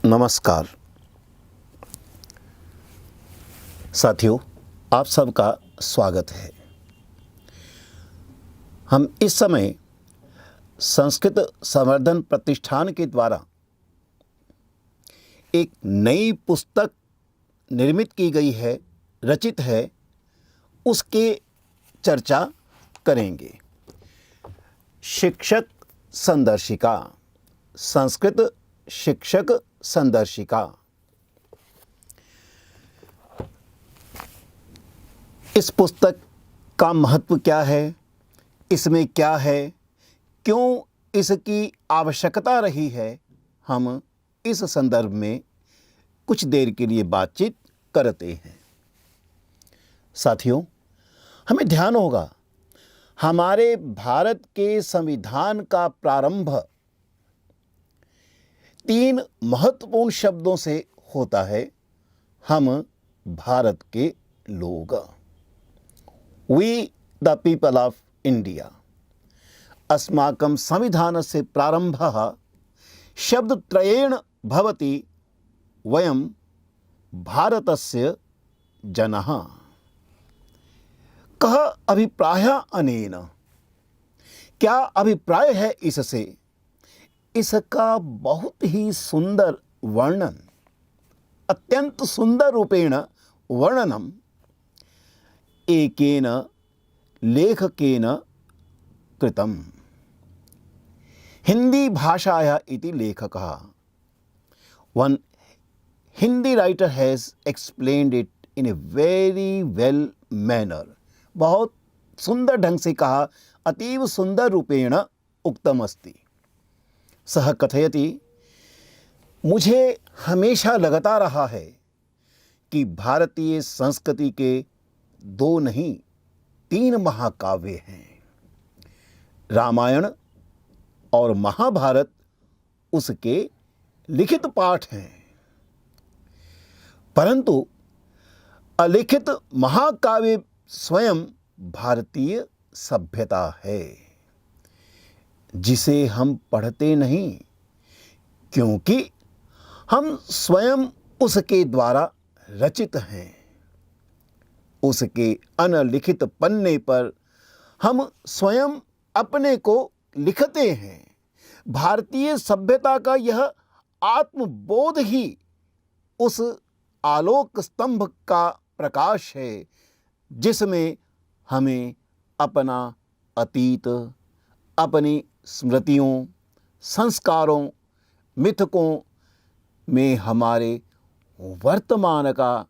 नमस्कार साथियों, आप सबका स्वागत है। हम इस समय संस्कृत संवर्धन प्रतिष्ठान के द्वारा एक नई पुस्तक निर्मित की गई है, रचित है, उसके चर्चा करेंगे। शिक्षक संदर्शिका, संस्कृत शिक्षक संदर्शिका। इस पुस्तक का महत्व क्या है, इसमें क्या है, क्यों इसकी आवश्यकता रही है, हम इस संदर्भ में कुछ देर के लिए बातचीत करते हैं। साथियों, हमें ध्यान होगा, हमारे भारत के संविधान का प्रारंभ 3 महत्वपूर्ण शब्दों से होता है। हम भारत के लोग, we the people of India. अस्माकं संविधानस्य प्रारंभः शब्दत्रयेण भवति, वयं भारतस्य जनः। कः अभिप्रायः अनेन? क्या अभिप्राय है इससे? इसका बहुत ही सुंदर वर्णन, अत्यंत सुंदर रूपेण वर्णनम एकेन लेखकेन कृतम। हिंदी भाषायाः इति लेखकः, one Hindi writer has explained it in a very well manner. बहुत सुंदर ढंग से कहा, अतीव सुंदर रूपेण उक्तम अस्ति। सह कथयति, मुझे हमेशा लगता रहा है कि भारतीय संस्कृति के 2 नहीं 3 महाकाव्य हैं। रामायण और महाभारत उसके लिखित पाठ हैं, परंतु अलिखित महाकाव्य स्वयं भारतीय सभ्यता है, जिसे हम पढ़ते नहीं, क्योंकि हम स्वयं उसके द्वारा रचित हैं। उसके अनलिखित पन्ने पर हम स्वयं अपने को लिखते हैं। भारतीय सभ्यता का यह आत्मबोध ही उस आलोक स्तंभ का प्रकाश है, जिसमें हमें अपना अतीत, अपनी स्मृतियों, संस्कारों, मिथकों में हमारे वर्तमान का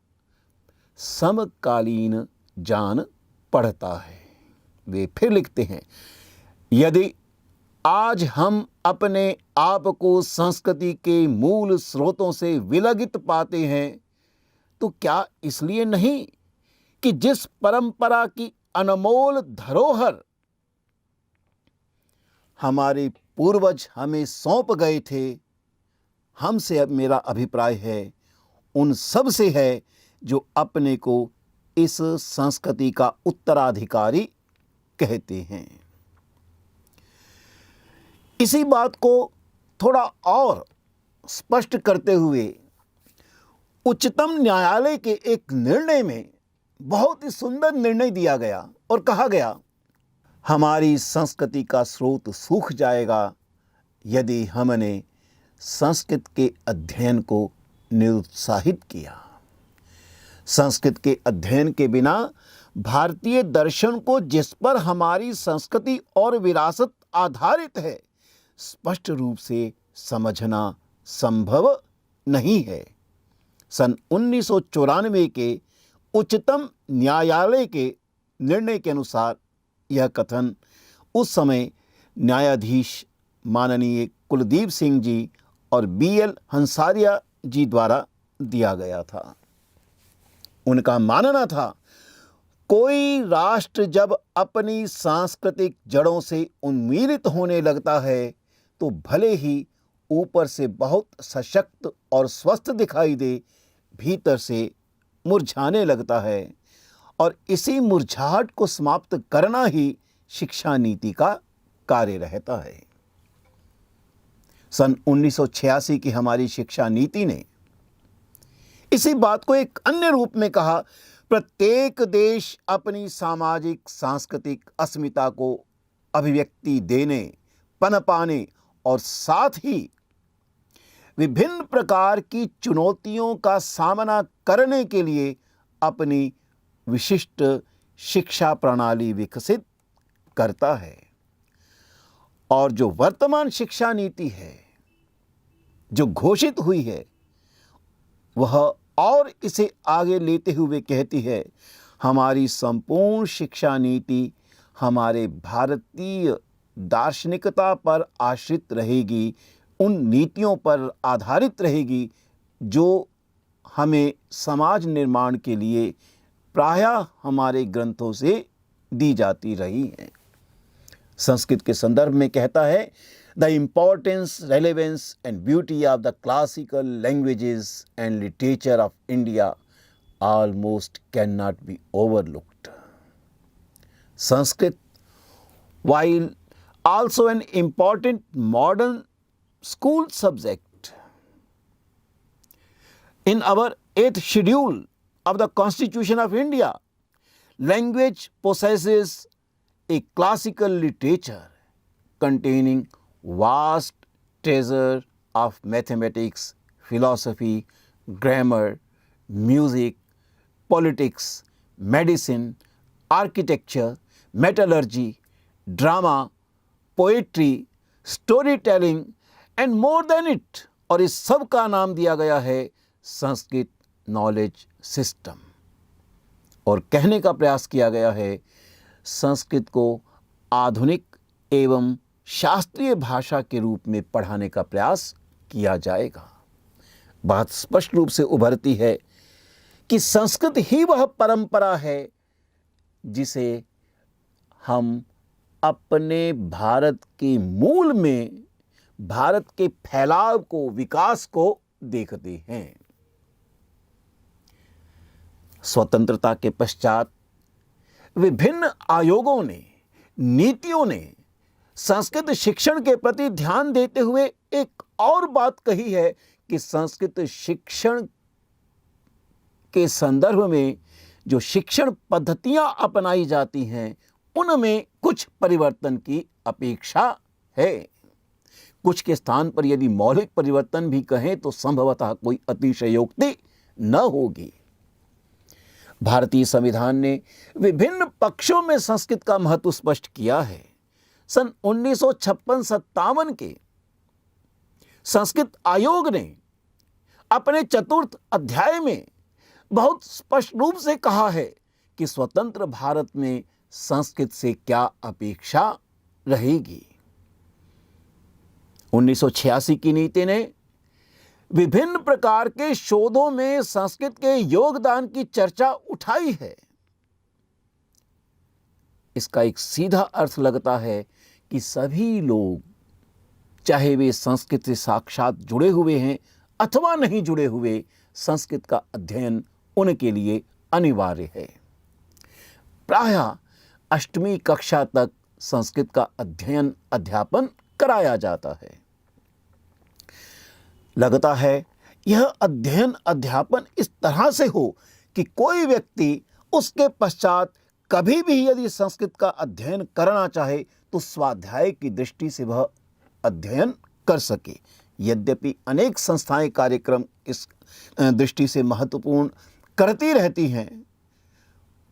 समकालीन जान पड़ता है। वे फिर लिखते हैं, यदि आज हम अपने आप को संस्कृति के मूल स्रोतों से विलगित पाते हैं, तो क्या इसलिए नहीं कि जिस परंपरा की अनमोल धरोहर हमारे पूर्वज हमें सौंप गए थे, हमसे अब मेरा अभिप्राय है, उन सब से है जो अपने को इस संस्कृति का उत्तराधिकारी कहते हैं। इसी बात को थोड़ा और स्पष्ट करते हुए उच्चतम न्यायालय के एक निर्णय में बहुत ही सुंदर निर्णय दिया गया और कहा गया, हमारी संस्कृति का स्रोत सूख जाएगा यदि हमने संस्कृत के अध्ययन को निरुत्साहित किया। संस्कृत के अध्ययन के बिना भारतीय दर्शन को, जिस पर हमारी संस्कृति और विरासत आधारित है, स्पष्ट रूप से समझना संभव नहीं है। सन 1994 के उच्चतम न्यायालय के निर्णय के अनुसार यह कथन उस समय न्यायाधीश माननीय कुलदीप सिंह जी और BL हंसारिया जी द्वारा दिया गया था। उनका मानना था, कोई राष्ट्र जब अपनी सांस्कृतिक जड़ों से उन्मीलित होने लगता है तो भले ही ऊपर से बहुत सशक्त और स्वस्थ दिखाई दे, भीतर से मुरझाने लगता है, और इसी मुरझाहट को समाप्त करना ही शिक्षा नीति का कार्य रहता है। सन 1986 की हमारी शिक्षा नीति ने इसी बात को एक अन्य रूप में कहा, प्रत्येक देश अपनी सामाजिक सांस्कृतिक अस्मिता को अभिव्यक्ति देने, पनपाने और साथ ही विभिन्न प्रकार की चुनौतियों का सामना करने के लिए अपनी विशिष्ट शिक्षा प्रणाली विकसित करता है। और जो वर्तमान शिक्षा नीति है जो घोषित हुई है, वह और इसे आगे लेते हुए कहती है, हमारी संपूर्ण शिक्षा नीति हमारे भारतीय दार्शनिकता पर आश्रित रहेगी, उन नीतियों पर आधारित रहेगी जो हमें समाज निर्माण के लिए प्रायः हमारे ग्रंथों से दी जाती रही हैं। संस्कृत के संदर्भ में कहता है, the importance, relevance and beauty of the classical languages and literature of India almost can not be overlooked. Sanskrit, while also an important modern school subject, in our 8th schedule of the Constitution of India, language possesses a classical literature containing vast treasure of mathematics, philosophy, grammar, music, politics, medicine, architecture, metallurgy, drama, poetry, story telling and more than it, और इस सब का नाम दिया गया है Sanskrit knowledge system. और कहने का प्रयास किया गया है, संस्कृत को आधुनिक एवं शास्त्रीय भाषा के रूप में पढ़ाने का प्रयास किया जाएगा। बात स्पष्ट रूप से उभरती है कि संस्कृत ही वह परंपरा है जिसे हम अपने भारत के मूल में भारत के फैलाव को, विकास को देखते हैं। स्वतंत्रता के पश्चात विभिन्न आयोगों ने, नीतियों ने संस्कृत शिक्षण के प्रति ध्यान देते हुए एक और बात कही है कि संस्कृत शिक्षण के संदर्भ में जो शिक्षण पद्धतियां अपनाई जाती हैं उनमें कुछ परिवर्तन की अपेक्षा है। कुछ के स्थान पर यदि मौलिक परिवर्तन भी कहें तो संभवतः कोई अतिशयोक्ति न होगी। भारतीय संविधान ने विभिन्न पक्षों में संस्कृत का महत्व स्पष्ट किया है। सन 1956-57 के संस्कृत आयोग ने अपने 4th अध्याय में बहुत स्पष्ट रूप से कहा है कि स्वतंत्र भारत में संस्कृत से क्या अपेक्षा रहेगी। 1986 की नीति ने विभिन्न प्रकार के शोधों में संस्कृत के योगदान की चर्चा उठाई है। इसका एक सीधा अर्थ लगता है कि सभी लोग, चाहे वे संस्कृत से साक्षात जुड़े हुए हैं अथवा नहीं जुड़े हुए, संस्कृत का अध्ययन उनके लिए अनिवार्य है। प्रायः 8वीं कक्षा तक संस्कृत का अध्ययन अध्यापन कराया जाता है। लगता है यह अध्ययन अध्यापन इस तरह से हो कि कोई व्यक्ति उसके पश्चात कभी भी यदि संस्कृत का अध्ययन करना चाहे तो स्वाध्याय की दृष्टि से वह अध्ययन कर सके। यद्यपि अनेक संस्थाएं कार्यक्रम इस दृष्टि से महत्वपूर्ण करती रहती हैं,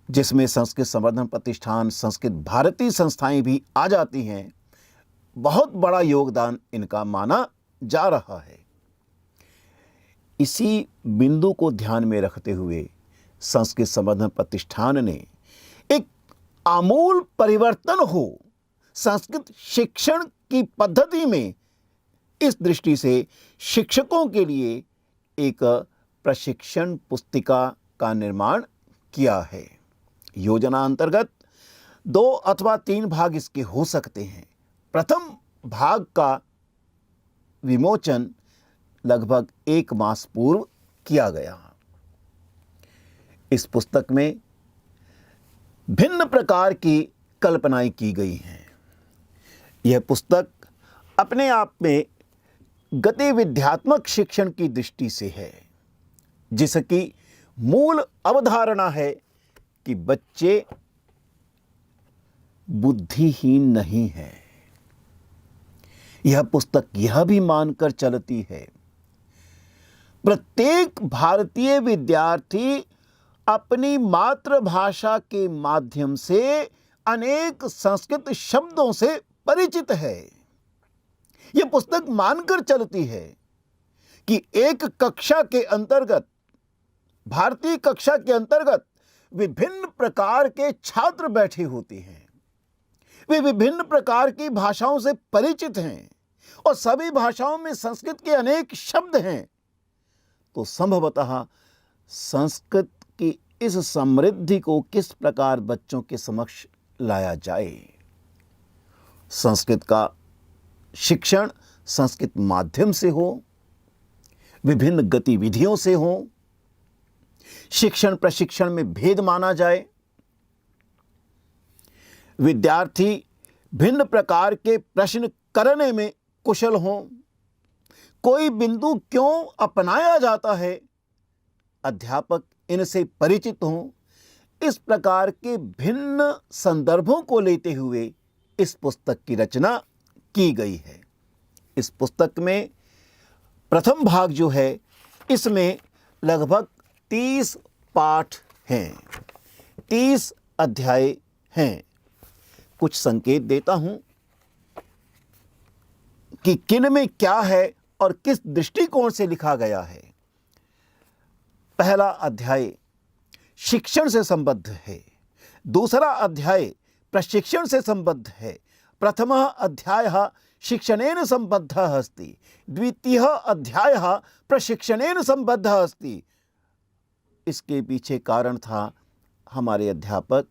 जिसमें संस्कृत संवर्धन प्रतिष्ठान, संस्कृत भारती संस्थाएं भी आ जाती हैं। बहुत बड़ा योगदान इनका माना जा रहा है। इसी बिंदु को ध्यान में रखते हुए संस्कृत संवर्धन प्रतिष्ठान ने एक आमूल परिवर्तन हो संस्कृत शिक्षण की पद्धति में, इस दृष्टि से शिक्षकों के लिए एक प्रशिक्षण पुस्तिका का निर्माण किया है। योजना अंतर्गत 2 अथवा 3 भाग इसके हो सकते हैं। प्रथम भाग का विमोचन लगभग 1 मास पूर्व किया गया। इस पुस्तक में भिन्न प्रकार की कल्पनाएं की गई हैं। यह पुस्तक अपने आप में गतिविध्यात्मक शिक्षण की दृष्टि से है, जिसकी मूल अवधारणा है कि बच्चे बुद्धिहीन नहीं है। यह पुस्तक यह भी मानकर चलती है प्रत्येक भारतीय विद्यार्थी अपनी मातृभाषा के माध्यम से अनेक संस्कृत शब्दों से परिचित है। यह पुस्तक मानकर चलती है कि एक कक्षा के अंतर्गत, भारतीय कक्षा के अंतर्गत विभिन्न प्रकार के छात्र बैठे होते हैं। वे विभिन्न प्रकार की भाषाओं से परिचित हैं और सभी भाषाओं में संस्कृत के अनेक शब्द हैं। तो संभवतः संस्कृत की इस समृद्धि को किस प्रकार बच्चों के समक्ष लाया जाए। संस्कृत का शिक्षण संस्कृत माध्यम से हो, विभिन्न गतिविधियों से हो, शिक्षण प्रशिक्षण में भेद माना जाए, विद्यार्थी भिन्न प्रकार के प्रश्न करने में कुशल हों, कोई बिंदु क्यों अपनाया जाता है, अध्यापक इनसे परिचित हों। इस प्रकार के भिन्न संदर्भों को लेते हुए इस पुस्तक की रचना की गई है। इस पुस्तक में प्रथम भाग जो है, इसमें लगभग 30 पाठ हैं, 30 अध्याय हैं। कुछ संकेत देता हूं कि किन में क्या है और किस दृष्टिकोण से लिखा गया है। पहला अध्याय शिक्षण से संबद्ध है, दूसरा अध्याय प्रशिक्षण से संबद्ध है, प्रथमः अध्यायः शिक्षणेन संबद्धः अस्ति, द्वितीयः अध्यायः प्रशिक्षणेन संबद्धः अस्ति। इसके पीछे कारण था हमारे अध्यापक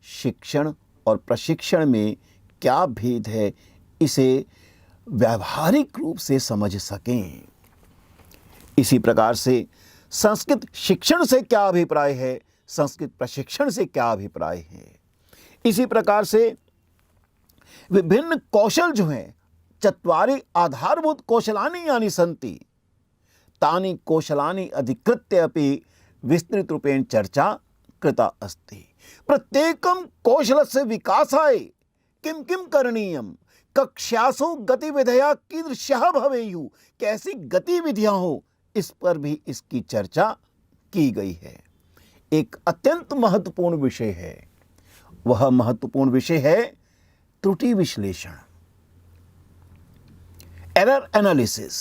शिक्षण और प्रशिक्षण में क्या भेद है, इसे व्यावहारिक रूप से समझ सकें। इसी प्रकार से संस्कृत शिक्षण से क्या अभिप्राय है, संस्कृत प्रशिक्षण से क्या अभिप्राय है। इसी प्रकार से विभिन्न कौशल जो हैं, चत्वारि आधारभूत कौशलानि यानि सन्ति, तानि कौशलानि अधिकृत्य अपि विस्तृत रूपेण चर्चा कृता अस्ति। प्रत्येकं कौशलस्य विकासाय किं किं करणीयम्, कक्षासु गतिविधयः कीदृश्यः भवेयुः, कैसी गतिविधियां हो, इस पर भी इसकी चर्चा की गई है। एक अत्यंत महत्वपूर्ण विषय है, वह महत्वपूर्ण विषय है त्रुटि विश्लेषण, एरर एनालिसिस।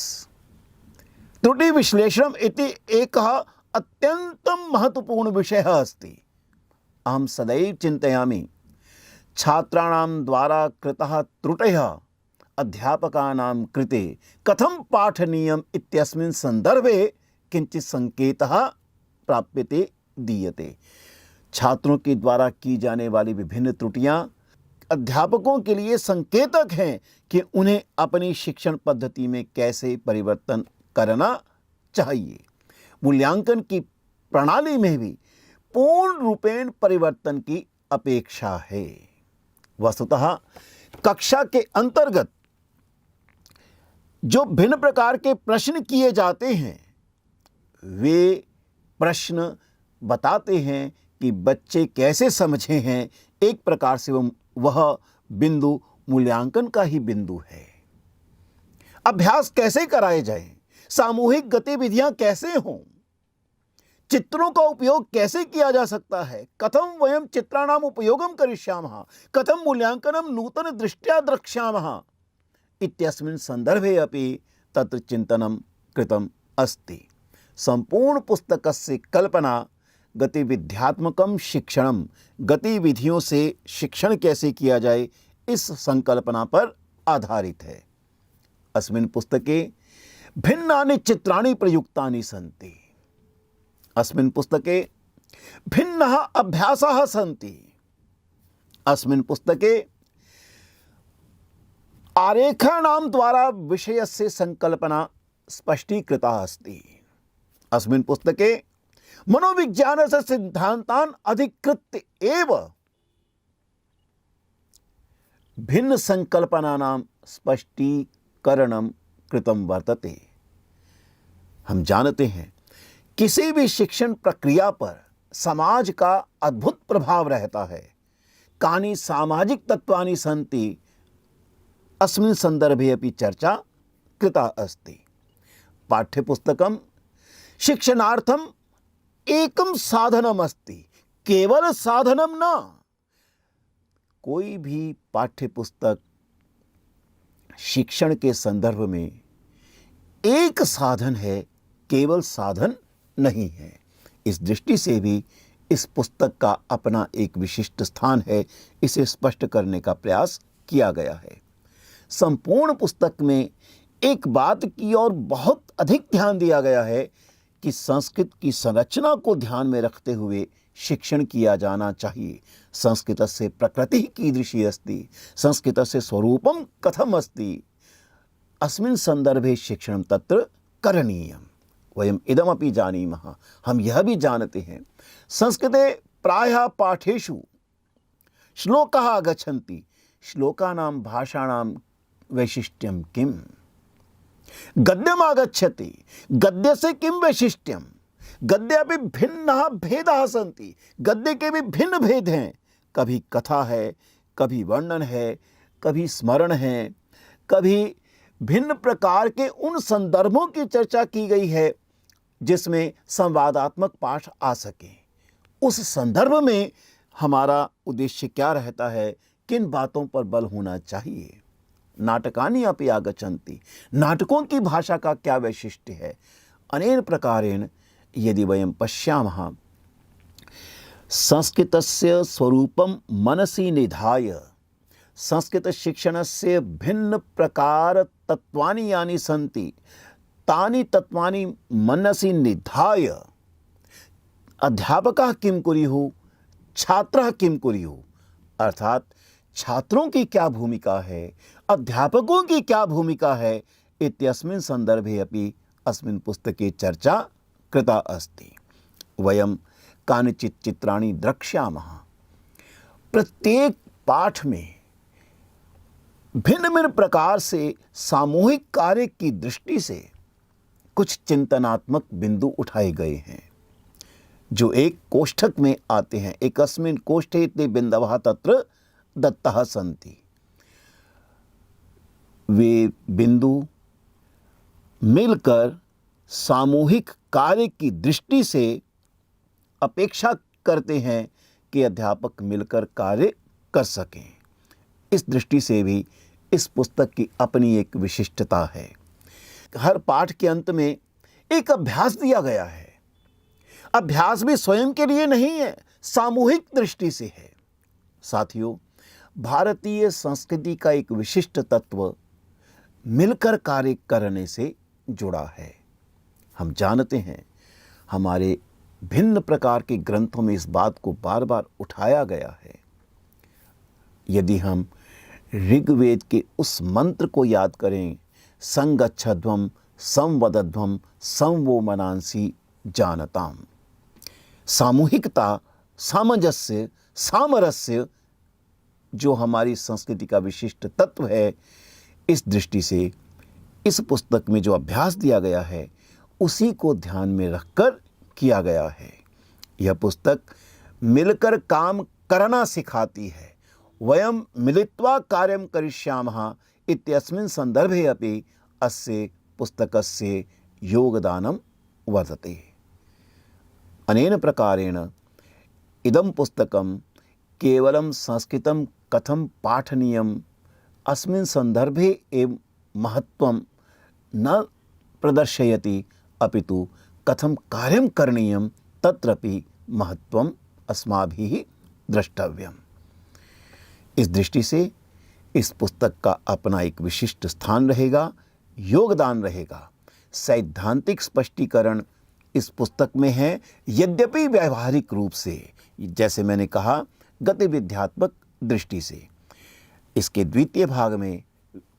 त्रुटि विश्लेषणम् इति एकः अत्यन्तं महत्वपूर्ण विषयः अस्ति। अहं सदैव चिन्तयामि, छात्राणां द्वारा कृतः त्रुटयः अध्यापकानां कृते कथं पाठनीयम् इत्यस्मिन् संदर्भे किंचित संकेतः प्राप्यते, दीयते। छात्रों के द्वारा की जाने वाली विभिन्न त्रुटियां अध्यापकों के लिए संकेतक हैं कि उन्हें अपनी शिक्षण पद्धति में कैसे परिवर्तन करना चाहिए। मूल्यांकन की प्रणाली में भी पूर्ण रूपेण परिवर्तन की अपेक्षा है। वस्तुतः कक्षा के अंतर्गत जो भिन्न प्रकार के प्रश्न किए जाते हैं, वे प्रश्न बताते हैं कि बच्चे कैसे समझे हैं। एक प्रकार से वह बिंदु मूल्यांकन का ही बिंदु है। अभ्यास कैसे कराए जाएं, सामूहिक गतिविधियां कैसे हों, चित्रों का उपयोग कैसे किया जा सकता है, कथं वयं चित्राणाम उपयोगं करिष्यामः, कथं मूल्यांकनं नूतन दृष्ट्या द्रक्ष्यामः इत्यस्मिन् संदर्भे अपि तत्र चिन्तनं कृतम् अस्ति। संपूर्ण पुस्तकस्य कल्पना गतिविध्यात्मकं शिक्षणं, गतिविधियों से शिक्षण कैसे किया जाए, इस संकल्पना पर आधारित है। अस्मिन् पुस्तके भिन्नानि चित्राणि प्रयुक्तानि सन्ति। अस्मिन् पुस्तके भिन्नः अभ्यासः सन्ति। अस्मिन् पुस्तके आरेखाणां द्वारा विषयस्य संकल्पना स्पष्टीकृता अस्ति। अस्मिन् पुस्तके मनोविज्ञानस्य सिद्धान्तान् अधिकृत्य एव भिन्न संकल्पनानां स्पष्टीकरणं कृतं वर्तते। हम जानते हैं किसी भी शिक्षण प्रक्रिया पर समाज का अद्भुत प्रभाव रहता है। कानि सामाजिक तत्वानि सन्ति अस्मिन् संदर्भे अपि चर्चा कृता अस्ति। पाठ्यपुस्तकं शिक्षणार्थम एकम साधनम अस्ति, केवल साधनम न। कोई भी पाठ्यपुस्तक शिक्षण के संदर्भ में एक साधन है, केवल साधन नहीं है। इस दृष्टि से भी इस पुस्तक का अपना एक विशिष्ट स्थान है। इसे स्पष्ट करने का प्रयास किया गया है। संपूर्ण पुस्तक में एक बात की ओर बहुत अधिक ध्यान दिया गया है कि संस्कृत की संरचना को ध्यान में रखते हुए शिक्षण किया जाना चाहिए। संस्कृतस्य प्रकृतिः कीदृशी अस्ति, संस्कृतस्य स्वरूपं कथम् अस्ति, अस्मिन् संदर्भे शिक्षणं तत्र करणीयम्। वयम् इदमपि जानीमः, हम यह भी जानते हैं, संस्कृते प्रायः पाठेषु श्लोकाः आगच्छन्ति। श्लोकानां भाषाणां वैशिष्ट्यं किम्? गद्यम् आगच्छति, गद्यस्य किं वैशिष्ट्यं? गद्यापि भिन्नाः भेदाः सन्ति। गद्य के भी भिन्न भेद हैं। कभी कथा है, कभी वर्णन है, कभी स्मरण है, कभी भिन्न प्रकार के उन संदर्भों की चर्चा की गई है जिसमें संवादात्मक पाठ आ सके। उस संदर्भ में हमारा उद्देश्य क्या रहता है, किन बातों पर बल होना चाहिए। नाटकानि अपि आगच्छन्ति, नाटकों की भाषा का क्या वैशिष्ट्य है। अनेन प्रकारेण यदि वयं पश्यामः, संस्कृतस्य स्वरूपं मनसि निधाय, संस्कृत शिक्षणस्य भिन्न प्रकार तत्वानि यानि सन्ति, तानि तत्वानि मनसि निधाय अध्यापकः किं कुर्युः, छात्रः किं कुर्युः, अर्थात छात्रों की क्या भूमिका है, अध्यापकों की क्या भूमिका है, इत्यस्मिन् संदर्भे अपि अस्मिन् पुस्तके चर्चा कृता अस्ति। वयं कानिचित् चित्राणि द्रक्ष्यामः। प्रत्येक पाठ में भिन्न भिन्न प्रकार से सामूहिक कार्य की दृष्टि से कुछ चिंतनात्मक बिंदु उठाए गए हैं जो एक कोष्ठक में आते हैं। एकस्मिन् कोष्ठे ते बिन्दवः तत्र दत्तः सन्ति। वे बिंदु मिलकर सामूहिक कार्य की दृष्टि से अपेक्षा करते हैं कि अध्यापक मिलकर कार्य कर सकें। इस दृष्टि से भी इस पुस्तक की अपनी एक विशिष्टता है। हर पाठ के अंत में एक अभ्यास दिया गया है। अभ्यास भी स्वयं के लिए नहीं है, सामूहिक दृष्टि से है। साथियों, भारतीय संस्कृति का एक विशिष्ट तत्व मिलकर कार्य करने से जुड़ा है। हम जानते हैं, हमारे भिन्न प्रकार के ग्रंथों में इस बात को बार बार उठाया गया है। यदि हम ऋग्वेद के उस मंत्र को याद करें, संगच्छध्वम संवदध्वम संवो मनांसि जानताम, सामूहिकता, सामंजस्य, सामरस्य जो हमारी संस्कृति का विशिष्ट तत्व है, इस दृष्टि से इस पुस्तक में जो अभ्यास दिया गया है उसी को ध्यान में रखकर किया गया है। यह पुस्तक मिलकर काम करना सिखाती है। वयं मिलित्वा कार्यं करिष्यामः इत्यस्मिन् संदर्भे अपि अस्य पुस्तकस्य योगदानं वर्तते। अनेन प्रकारेण इदं पुस्तकं केवलं संस्कृतं कथं पाठनीयम् अस्मिन् संदर्भे एव महत्त्वं न प्रदर्शयति, अपितु कथं कार्यं करणीयं तत्रपि महत्त्वम् अस्माभिः द्रष्टव्यम्। इस दृष्टि से इस पुस्तक का अपना एक विशिष्ट स्थान रहेगा, योगदान रहेगा। सैद्धांतिक स्पष्टीकरण इस पुस्तक में है, यद्यपि व्यावहारिक रूप से, जैसे मैंने कहा, गतिविध्यात्मक दृष्टि से। इसके द्वितीय भाग में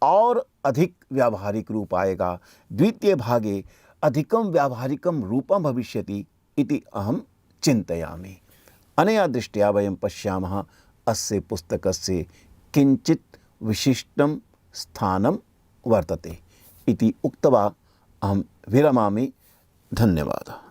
और अधिक व्यावहारिक रूप आएगा। द्वितीय भागे अधिकं व्यावहारिकं रूपं भविष्यति इति अहं चिन्तयामि। अनया दृष्ट्या वयं पश्यामः, अस्य पुस्तकस्य किञ्चित् विशिष्टं स्थानं वर्तते। इति उक्त्वा अहं विरमामि। धन्यवादः।